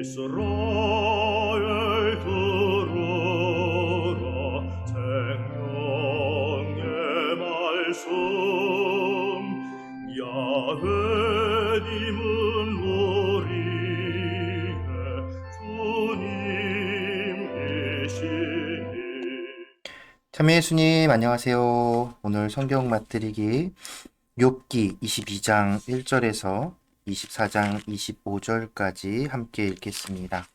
이스라엘 들으라 생명의 말씀 야훼님은 우리의 주님이시니. 참여 예수님 안녕하세요. 오늘 성경 맛들이기 욥기 22장 1절에서 24장 25절까지 함께 읽겠습니다.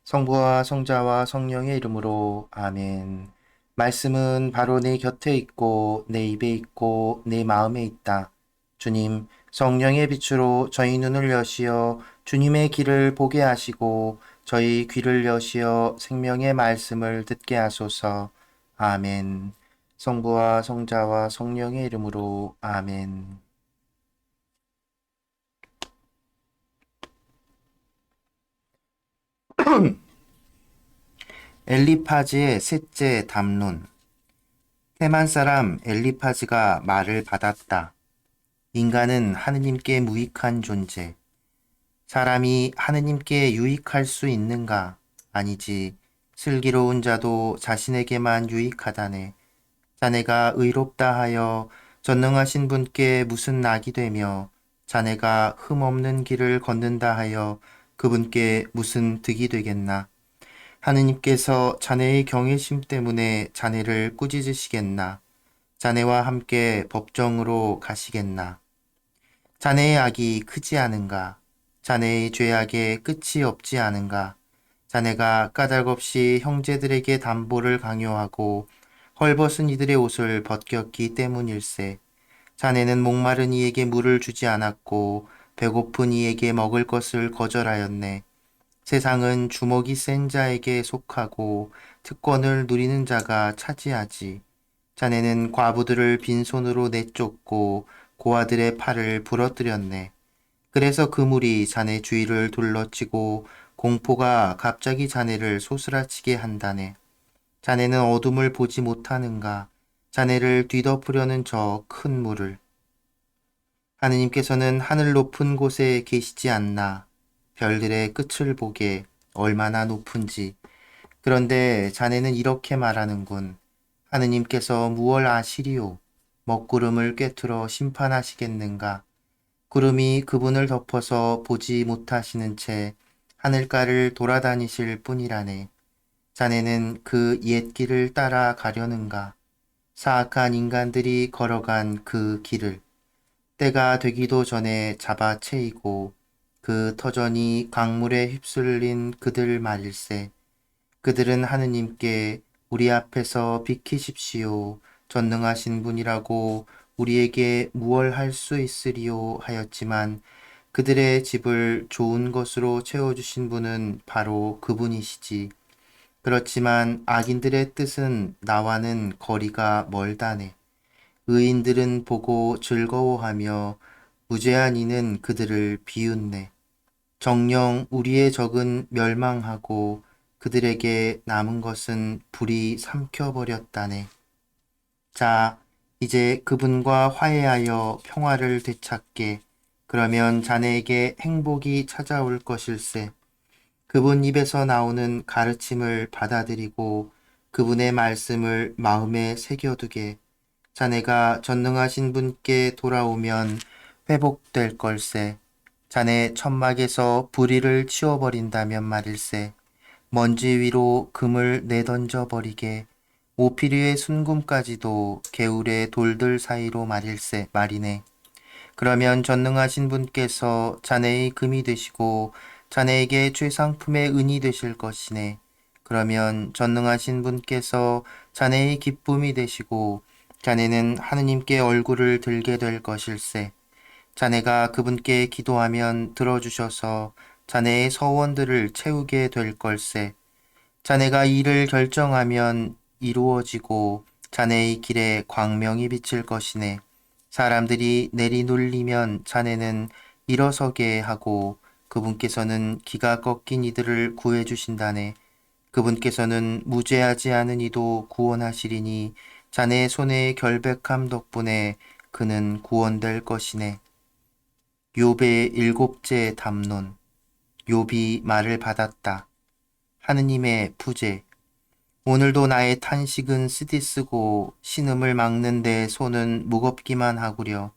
성부와 성자와 성령의 이름으로 아멘. 말씀은 바로 내 곁에 있고 내 입에 있고 내 마음에 있다. 주님, 성령의 빛으로 저희 눈을 여시어 주님의 길을 보게 하시고 저희 귀를 여시어 생명의 말씀을 듣게 하소서. 아멘. 성부와 성자와 성령의 이름으로 아멘. 엘리파즈의 셋째 담론. 테만 사람 엘리파즈가 말을 받았다. 인간은 하느님께 무익한 존재. 사람이 하느님께 유익할 수 있는가? 아니지. 슬기로운 자도 자신에게만 유익하다네. 자네가 의롭다 하여 전능하신 분께 무슨 낙이 되며 자네가 흠없는 길을 걷는다 하여 그분께 무슨 득이 되겠나? 하느님께서 자네의 경외심 때문에 자네를 꾸짖으시겠나? 자네와 함께 법정으로 가시겠나? 자네의 악이 크지 않은가? 자네의 죄악에 끝이 없지 않은가? 자네가 까닭없이 형제들에게 담보를 강요하고 헐벗은 이들의 옷을 벗겼기 때문일세. 자네는 목마른 이에게 물을 주지 않았고 배고픈 이에게 먹을 것을 거절하였네. 세상은 주먹이 센 자에게 속하고 특권을 누리는 자가 차지하지. 자네는 과부들을 빈손으로 내쫓고 고아들의 팔을 부러뜨렸네. 그래서 그물이 자네 주위를 둘러치고 공포가 갑자기 자네를 소스라치게 한다네. 자네는 어둠을 보지 못하는가? 자네를 뒤덮으려는 저 큰 물을. 하느님께서는 하늘 높은 곳에 계시지 않나? 별들의 끝을 보게 얼마나 높은지. 그런데 자네는 이렇게 말하는군. 하느님께서 무얼 아시리요? 먹구름을 꿰뚫어 심판하시겠는가? 구름이 그분을 덮어서 보지 못하시는 채 하늘가를 돌아다니실 뿐이라네. 자네는 그 옛 길을 따라 가려는가? 사악한 인간들이 걸어간 그 길을 때가 되기도 전에 잡아채이고 그 터전이 강물에 휩쓸린 그들 말일세. 그들은 하느님께 우리 앞에서 비키십시오. 전능하신 분이라고 우리에게 무얼 할 수 있으리요 하였지만 그들의 집을 좋은 것으로 채워주신 분은 바로 그분이시지. 그렇지만 악인들의 뜻은 나와는 거리가 멀다네. 의인들은 보고 즐거워하며 무죄한 이는 그들을 비웃네. 정녕 우리의 적은 멸망하고 그들에게 남은 것은 불이 삼켜버렸다네. 자, 이제 그분과 화해하여 평화를 되찾게. 그러면 자네에게 행복이 찾아올 것일세. 그분 입에서 나오는 가르침을 받아들이고 그분의 말씀을 마음에 새겨두게. 자네가 전능하신 분께 돌아오면 회복될 걸세. 자네 천막에서 불의를 치워버린다면 말일세. 먼지 위로 금을 내던져 버리게. 오피리의 순금까지도 개울의 돌들 사이로 말이네. 그러면 전능하신 분께서 자네의 금이 되시고 자네에게 최상품의 은이 되실 것이네. 그러면 전능하신 분께서 자네의 기쁨이 되시고 자네는 하느님께 얼굴을 들게 될 것일세. 자네가 그분께 기도하면 들어주셔서 자네의 서원들을 채우게 될 걸세. 자네가 일을 결정하면 이루어지고 자네의 길에 광명이 비칠 것이네. 사람들이 내리놀리면 자네는 일어서게 하고 그분께서는 기가 꺾인 이들을 구해주신다네. 그분께서는 무죄하지 않은 이도 구원하시리니 자네의 손의 결백함 덕분에 그는 구원될 것이네. 욥의 일곱째 담론. 욥이 말을 받았다. 하느님의 부재. 오늘도 나의 탄식은 쓰디쓰고 신음을 막는 데 손은 무겁기만 하구려.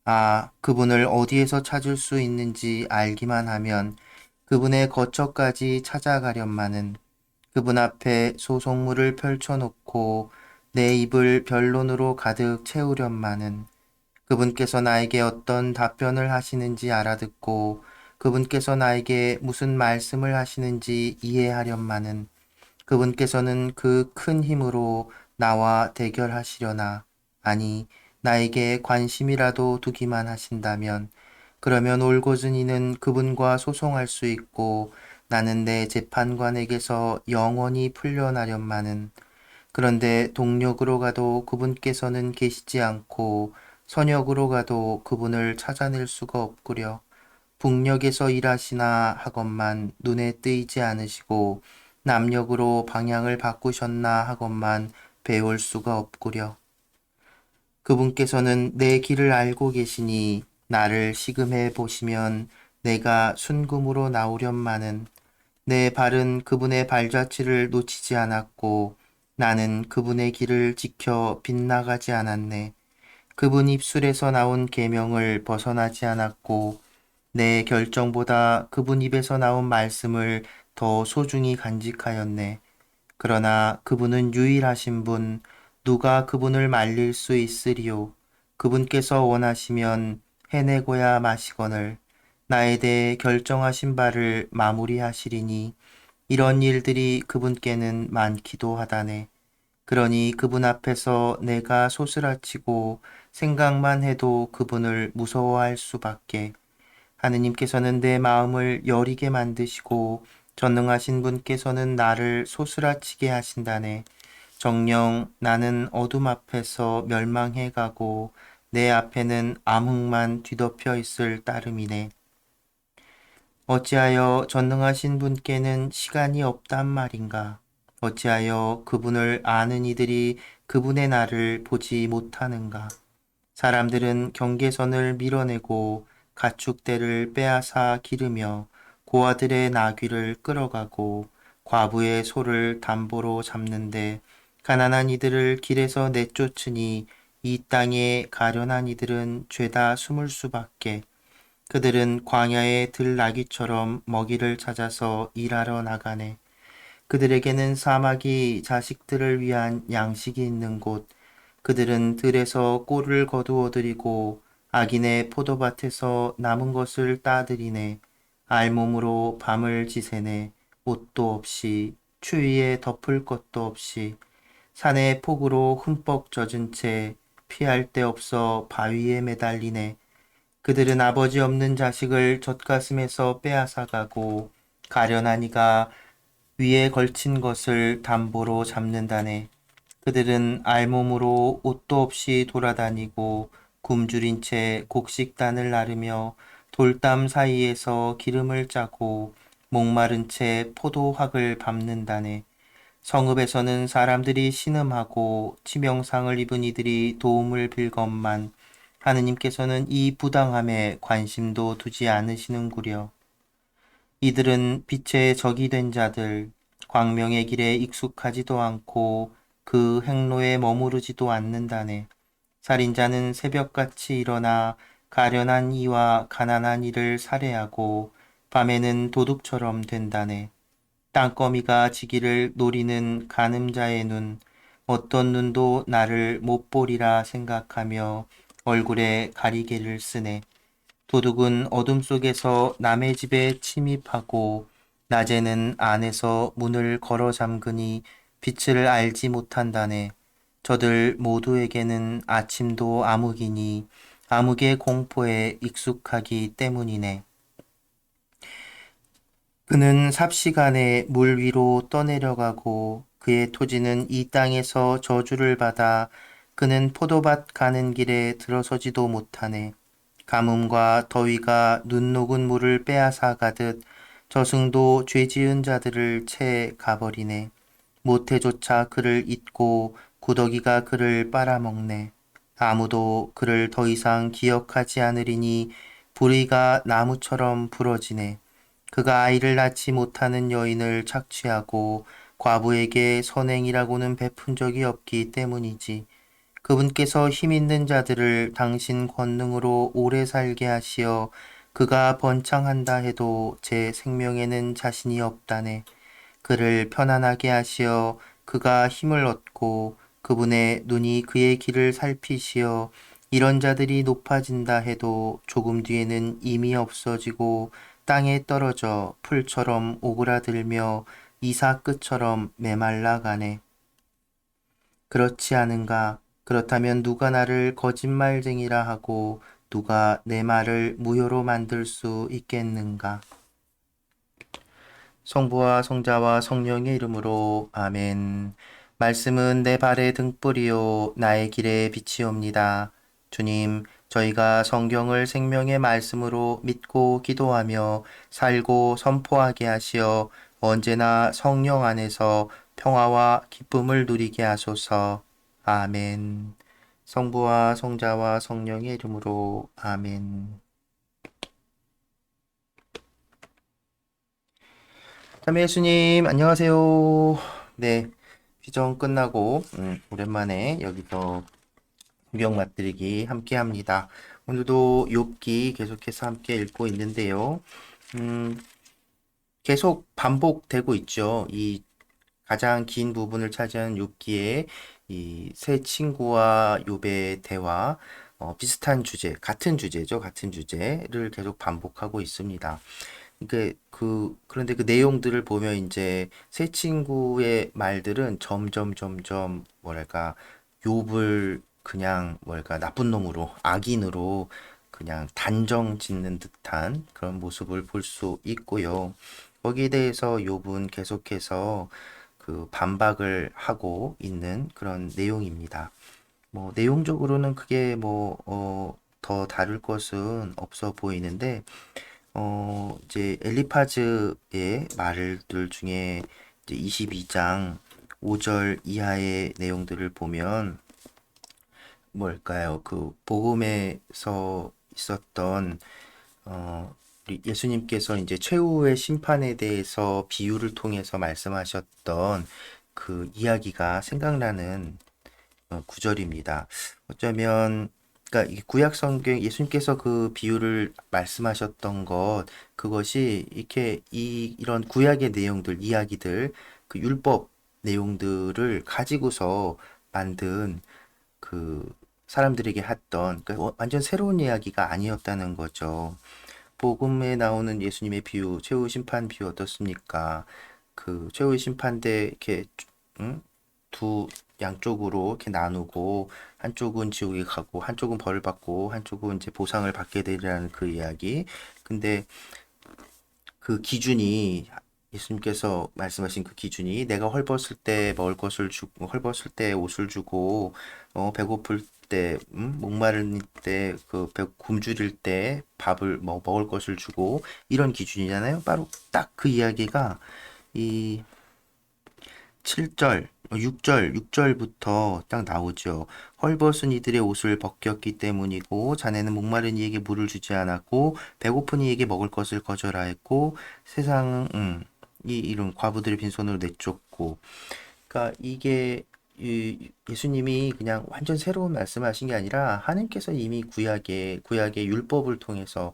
아, 그분을 어디에서 찾을 수 있는지 알기만 하면 그분의 거처까지 찾아가련마는 그분 앞에 소송물을 펼쳐놓고 내 입을 변론으로 가득 채우련마는 그분께서 나에게 어떤 답변을 하시는지 알아듣고 그분께서 나에게 무슨 말씀을 하시는지 이해하련마는 그분께서는 그 큰 힘으로 나와 대결하시려나 아니 나에게 관심이라도 두기만 하신다면 그러면 올고준이는 그분과 소송할 수 있고 나는 내 재판관에게서 영원히 풀려나련마는 그런데 동력으로 가도 그분께서는 계시지 않고 선역으로 가도 그분을 찾아낼 수가 없구려. 북녘에서 일하시나 하건만 눈에 띄지 않으시고 남녘으로 방향을 바꾸셨나 하건만 배울 수가 없구려. 그분께서는 내 길을 알고 계시니 나를 시금해 보시면 내가 순금으로 나오련마는 내 발은 그분의 발자취를 놓치지 않았고 나는 그분의 길을 지켜 빗나가지 않았네. 그분 입술에서 나온 계명을 벗어나지 않았고 내 결정보다 그분 입에서 나온 말씀을 더 소중히 간직하였네. 그러나 그분은 유일하신 분, 누가 그분을 말릴 수 있으리요. 그분께서 원하시면 해내고야 마시거늘 나에 대해 결정하신 바를 마무리하시리니 이런 일들이 그분께는 많기도 하다네. 그러니 그분 앞에서 내가 소스라치고 생각만 해도 그분을 무서워할 수밖에. 하느님께서는 내 마음을 여리게 만드시고 전능하신 분께서는 나를 소스라치게 하신다네. 정녕 나는 어둠 앞에서 멸망해 가고 내 앞에는 암흑만 뒤덮여 있을 따름이네. 어찌하여 전능하신 분께는 시간이 없단 말인가? 어찌하여 그분을 아는 이들이 그분의 날을 보지 못하는가? 사람들은 경계선을 밀어내고 가축대를 빼앗아 기르며 고아들의 나귀를 끌어가고 과부의 소를 담보로 잡는데 가난한 이들을 길에서 내쫓으니 이 땅에 가련한 이들은 죄다 숨을 수밖에. 그들은 광야의 들나귀처럼 먹이를 찾아서 일하러 나가네. 그들에게는 사막이 자식들을 위한 양식이 있는 곳, 그들은 들에서 꿀을 거두어 들이고 악인의 포도밭에서 남은 것을 따들이네. 알몸으로 밤을 지새네. 옷도 없이 추위에 덮을 것도 없이 산의 폭우로 흠뻑 젖은 채 피할 데 없어 바위에 매달리네. 그들은 아버지 없는 자식을 젖가슴에서 빼앗아가고 가련한 이가 위에 걸친 것을 담보로 잡는다네. 그들은 알몸으로 옷도 없이 돌아다니고 굶주린 채 곡식단을 나르며 돌담 사이에서 기름을 짜고 목마른 채 포도확을 밟는다네. 성읍에서는 사람들이 신음하고 치명상을 입은 이들이 도움을 빌건만 하느님께서는 이 부당함에 관심도 두지 않으시는구려. 이들은 빛의 적이 된 자들, 광명의 길에 익숙하지도 않고 그 행로에 머무르지도 않는다네. 살인자는 새벽같이 일어나 가련한 이와 가난한 이를 살해하고 밤에는 도둑처럼 된다네. 땅거미가 지기를 노리는 간음자의 눈, 어떤 눈도 나를 못 보리라 생각하며 얼굴에 가리개를 쓰네. 도둑은 어둠 속에서 남의 집에 침입하고 낮에는 안에서 문을 걸어 잠그니 빛을 알지 못한다네. 저들 모두에게는 아침도 암흑이니 암흑의 공포에 익숙하기 때문이네. 그는 삽시간에 물 위로 떠내려가고 그의 토지는 이 땅에서 저주를 받아 그는 포도밭 가는 길에 들어서지도 못하네. 가뭄과 더위가 눈 녹은 물을 빼앗아 가듯 저승도 죄 지은 자들을 채 가버리네. 모태조차 그를 잊고 구더기가 그를 빨아먹네. 아무도 그를 더 이상 기억하지 않으리니 불의가 나무처럼 부러지네. 그가 아이를 낳지 못하는 여인을 착취하고 과부에게 선행이라고는 베푼 적이 없기 때문이지. 그분께서 힘 있는 자들을 당신 권능으로 오래 살게 하시어 그가 번창한다 해도 제 생명에는 자신이 없다네. 그를 편안하게 하시어 그가 힘을 얻고 그분의 눈이 그의 길을 살피시어 이런 자들이 높아진다 해도 조금 뒤에는 이미 없어지고 땅에 떨어져 풀처럼 오그라들며 이사 끝처럼 메말라 가네. 그렇지 않은가? 그렇다면 누가 나를 거짓말쟁이라 하고 누가 내 말을 무효로 만들 수 있겠는가? 성부와 성자와 성령의 이름으로 아멘. 말씀은 내 발의 등불이요 나의 길의 빛이옵니다. 주님, 저희가 성경을 생명의 말씀으로 믿고 기도하며 살고 선포하게 하시어 언제나 성령 안에서 평화와 기쁨을 누리게 하소서. 아멘. 성부와 성자와 성령의 이름으로 아멘. 참여 예수님, 안녕하세요. 네, 귀정 끝나고 오랜만에 여기서 구경 맛들기 함께 합니다. 오늘도 욥기 계속해서 함께 읽고 있는데요. 음, 계속 반복되고 있죠. 이 가장 긴 부분을 차지하는 욥기의 이 세 친구와 욥의 대화, 비슷한 주제, 같은 주제죠. 같은 주제를 계속 반복하고 있습니다. 그런데 그 내용들을 보면 이제 세 친구의 말들은 점점 뭐랄까 욥을 그냥 뭐랄까 나쁜 놈으로 악인으로 그냥 단정 짓는 듯한 그런 모습을 볼 수 있고요. 거기에 대해서 욥은 계속해서 그 반박을 하고 있는 그런 내용입니다. 뭐 내용적으로는 크게 더 다룰 것은 없어 보이는데 이제 엘리파즈의 말들 중에 이제 22장 5절 이하의 내용들을 보면 뭘까요? 그 복음에서 있었던 우리 예수님께서 이제 최후의 심판에 대해서 비유를 통해서 말씀하셨던 그 이야기가 생각나는 구절입니다. 어쩌면 그러니까 이 구약 성경 예수님께서 그 비유를 말씀하셨던 그것이 이렇게 이런 구약의 내용들 이야기들 그 율법 내용들을 가지고서 만든 그 사람들에게 했던 그러니까 완전 새로운 이야기가 아니었다는 거죠. 복음에 나오는 예수님의 비유, 최후 심판 비유 어떻습니까? 그 최후 심판 때 이렇게 응? 두 양쪽으로 이렇게 나누고 한쪽은 지옥에 가고 한쪽은 벌을 받고 한쪽은 이제 보상을 받게 되리라는 그 이야기. 근데 그 기준이 예수님께서 말씀하신 그 기준이 내가 헐벗을 때 먹을 것을 주고 헐벗을 때 옷을 주고 배고플 때 목마를 때 굶주릴 때 밥을 먹을 것을 주고 이런 기준이잖아요. 바로 딱 그 이야기가 이 7절, 6절부터 딱 나오죠. 헐벗은 이들의 옷을 벗겼기 때문이고, 자네는 목마른 이에게 물을 주지 않았고, 배고픈 이에게 먹을 것을 거절하였고, 세상, 이런 과부들의 빈손으로 내쫓고. 그러니까 이게 예수님이 그냥 완전 새로운 말씀하신 게 아니라 하나님께서 이미 구약의 율법을 통해서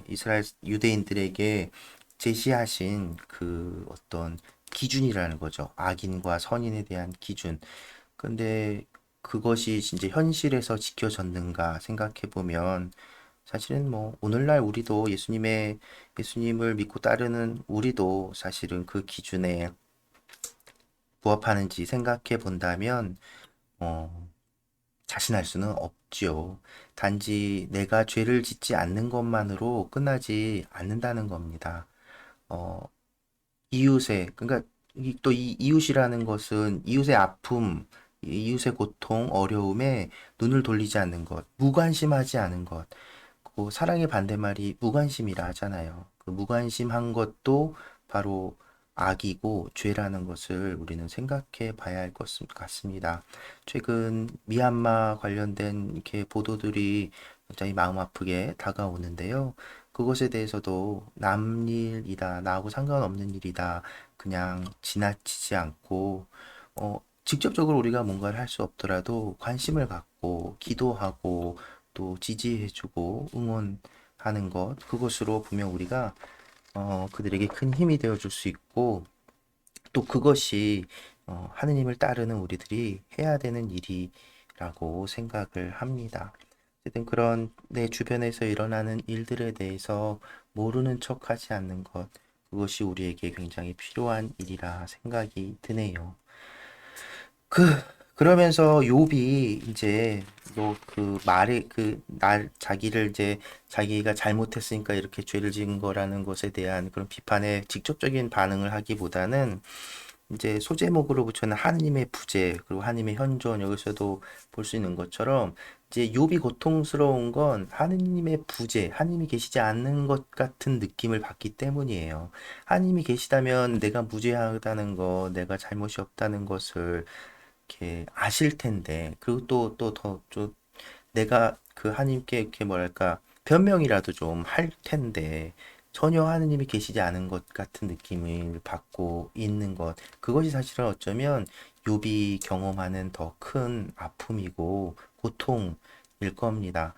이스라엘 유대인들에게 제시하신 그 어떤 기준이라는 거죠. 악인과 선인에 대한 기준. 근데 그것이 진짜 현실에서 지켜졌는가 생각해 보면 사실은 뭐 오늘날 우리도 예수님을 믿고 따르는 우리도 사실은 그 기준에 부합하는지 생각해 본다면 어, 자신할 수는 없지요. 단지 내가 죄를 짓지 않는 것만으로 끝나지 않는다는 겁니다. 어, 그러니까 또 이 이웃이라는 것은 이웃의 아픔, 이웃의 고통, 어려움에 눈을 돌리지 않는 것, 무관심하지 않은 것. 그 사랑의 반대말이 무관심이라 하잖아요. 그 무관심한 것도 바로 악이고 죄라는 것을 우리는 생각해 봐야 할 것 같습니다. 최근 미얀마 관련된 이렇게 보도들이 굉장히 마음 아프게 다가오는데요. 그것에 대해서도 남 일이다, 나하고 상관없는 일이다, 그냥 지나치지 않고, 직접적으로 우리가 뭔가를 할 수 없더라도 관심을 갖고, 기도하고, 또 지지해주고, 응원하는 것, 그것으로 분명 우리가, 그들에게 큰 힘이 되어줄 수 있고, 또 그것이 하느님을 따르는 우리들이 해야 되는 일이라고 생각을 합니다. 어쨌든 그런 내 주변에서 일어나는 일들에 대해서 모르는 척하지 않는 것, 그것이 우리에게 굉장히 필요한 일이라 생각이 드네요. 그 그러면서 욥이 이제 뭐 그 말에 자기를 이제 자기가 잘못했으니까 이렇게 죄를 지은 거라는 것에 대한 그런 비판에 직접적인 반응을 하기보다는 이제 소제목으로 붙여는 하느님의 부재 그리고 하느님의 현존 여기서도 볼 수 있는 것처럼 이제 욥이 고통스러운 건 하느님의 부재, 하느님이 계시지 않는 것 같은 느낌을 받기 때문이에요. 하느님이 계시다면 내가 무죄하다는 거, 내가 잘못이 없다는 것을 이렇게 아실 텐데, 그리고 좀 내가 그 하나님께 이렇게 뭐랄까 변명이라도 좀 할 텐데 전혀 하느님이 계시지 않은 것 같은 느낌을 받고 있는 것 그것이 사실은 어쩌면 욥이 경험하는 더 큰 아픔이고 고통일 겁니다.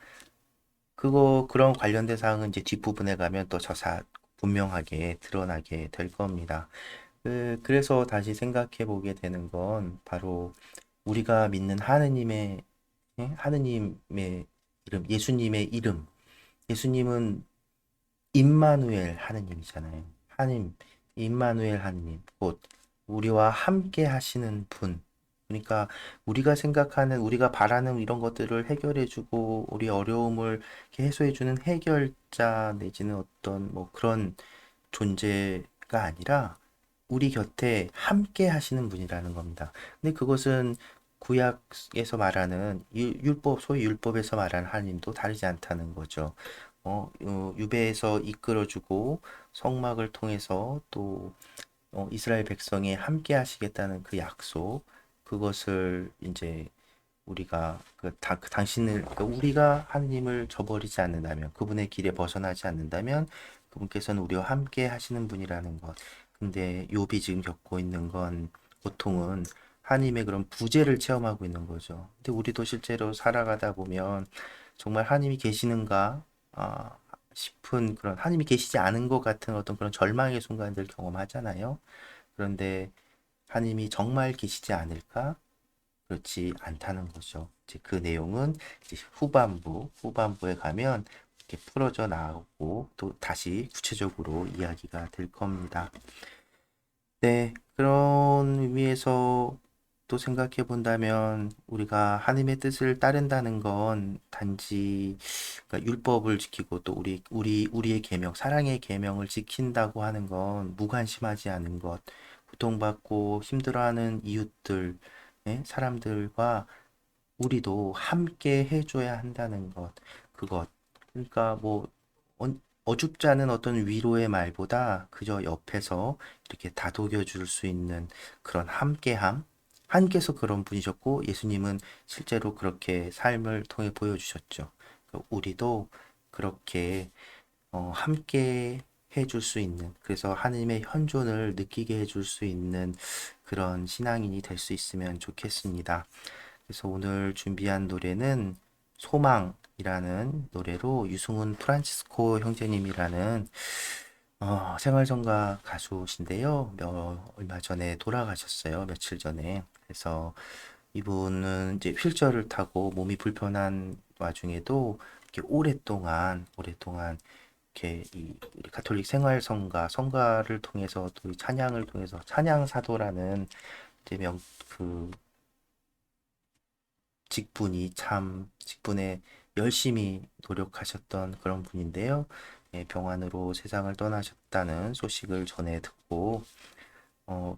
그런 관련된 사항은 이제 뒷부분에 가면 또 분명하게 드러나게 될 겁니다. 그래서 다시 생각해 보게 되는 건 바로 우리가 믿는 하느님의 이름, 예수님의 이름. 예수님은 임마누엘 하느님이잖아요. 임마누엘 하느님, 곧 우리와 함께 하시는 분. 그러니까 우리가 생각하는, 우리가 바라는 이런 것들을 해결해주고 우리 어려움을 이렇게 해소해주는 해결자 내지는 어떤 뭐 그런 존재가 아니라 우리 곁에 함께 하시는 분이라는 겁니다. 근데 그것은 구약에서 말하는 소위 율법에서 말하는 하나님도 다르지 않다는 거죠. 유배에서 이끌어주고 성막을 통해서 또 이스라엘 백성이 함께 하시겠다는 그 약속, 그것을 이제 우리가 그러니까 우리가 하느님을 저버리지 않는다면, 그분의 길에 벗어나지 않는다면, 그분께서는 우리와 함께 하시는 분이라는 것. 근데 욥이 지금 겪고 있는 건 고통은 하나님의 그런 부재를 체험하고 있는 거죠. 근데 우리도 실제로 살아가다 보면 정말 하나님이 계시는가 싶은 그런 하나님이 계시지 않은 것 같은 어떤 그런 절망의 순간들 경험하잖아요. 그런데 하나님이 정말 계시지 않을까? 그렇지 않다는 거죠. 이제 그 내용은 이제 후반부에 가면 이렇게 풀어져 나오고 또 다시 구체적으로 이야기가 될 겁니다. 네, 그런 의미에서 또 생각해 본다면 우리가 하나님의 뜻을 따른다는 건 단지 그러니까 율법을 지키고 또 우리의 계명, 사랑의 계명을 지킨다고 하는 건 무관심하지 않은 것, 고통받고 힘들어하는 이웃들, 사람들과 우리도 함께 해줘야 한다는 것, 그것. 그러니까 뭐 어줍지 않은 어떤 위로의 말보다 그저 옆에서 이렇게 다독여 줄 수 있는 그런 함께함. 하나님께서 그런 분이셨고 예수님은 실제로 그렇게 삶을 통해 보여주셨죠. 우리도 그렇게 함께 해줄 수 있는, 그래서 하나님의 현존을 느끼게 해줄 수 있는 그런 신앙인이 될 수 있으면 좋겠습니다. 그래서 오늘 준비한 노래는 소망이라는 노래로 유승훈 프란치스코 형제님이라는 생활성가 가수신데요. 얼마 전에 돌아가셨어요. 며칠 전에. 그래서 이분은 이제 휠체어를 타고 몸이 불편한 와중에도 이렇게 오랫동안 이렇게 우리 가톨릭 성가를 통해서 또 이 찬양을 통해서 찬양 사도라는 이제 그 직분에 열심히 노력하셨던 그런 분인데요. 병환으로 세상을 떠나셨다는 소식을 전해 듣고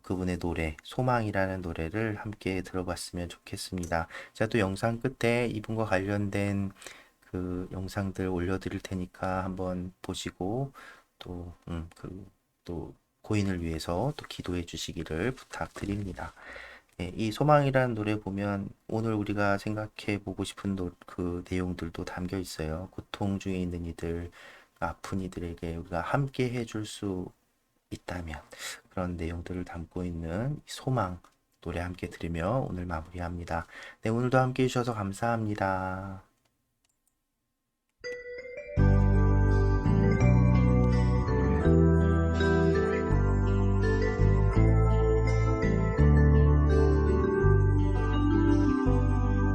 그분의 노래 소망이라는 노래를 함께 들어봤으면 좋겠습니다. 제가 또 영상 끝에 이분과 관련된 그 영상들 올려드릴 테니까 한번 보시고 또 고인을 위해서 또 기도해 주시기를 부탁드립니다. 이 소망이라는 노래 보면 오늘 우리가 생각해 보고 싶은 그 내용들도 담겨 있어요. 고통 중에 있는 이들, 아픈 이들에게 우리가 함께 해줄 수 있다면, 그런 내용들을 담고 있는 소망 노래 함께 들으며 오늘 마무리합니다. 네, 오늘도 함께 해주셔서 감사합니다.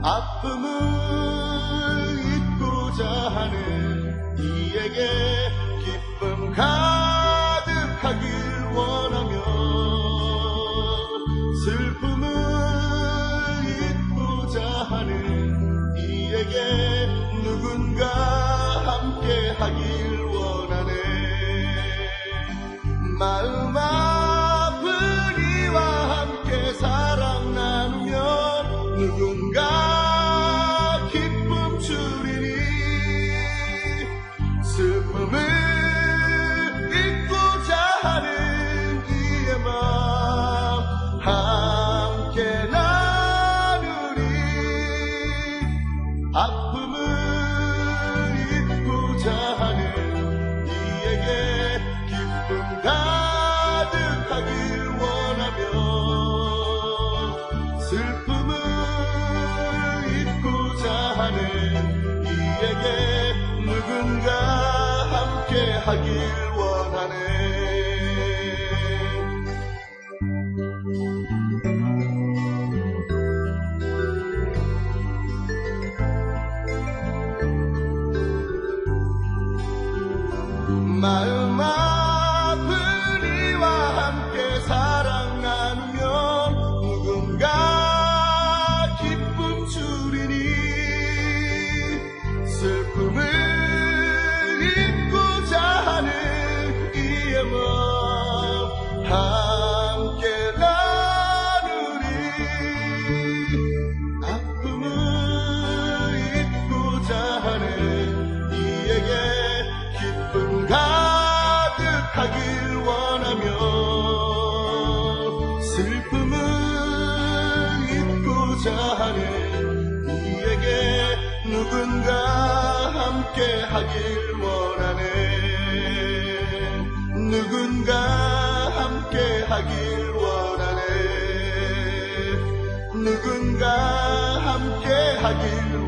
아픔을 잊고자 하는 이에게 기쁨 가득하길 원하며, 슬픔을 잊고자 하는 이에게 누군가 함께 하길 원하네. 마음 아픈 이와 함께 사랑 나누면 누군가 기쁨 주리니, 슬픔을 잊고자 하는 이의 마음 함께 나누리. 아픔을 잊고자 하는 이에게 기쁨 가득하길 원하며, 슬픔을 잊고자 하는 이에게 누군가 함께 하길 원하네. 마음 아픈 이와 함께 사랑 나누면 누군가 기쁨 주리니, 슬픔을 잊고자 하는 이의 마음 함께 나누리. 아픔을 잊고자 하는 이에게 기쁨 가득하길 원하며, 슬픔을 잊고자 하는 이에게 누군가 함께 하길 원하네. 누군가 함께 하길 원하네. 누군가 함께 하길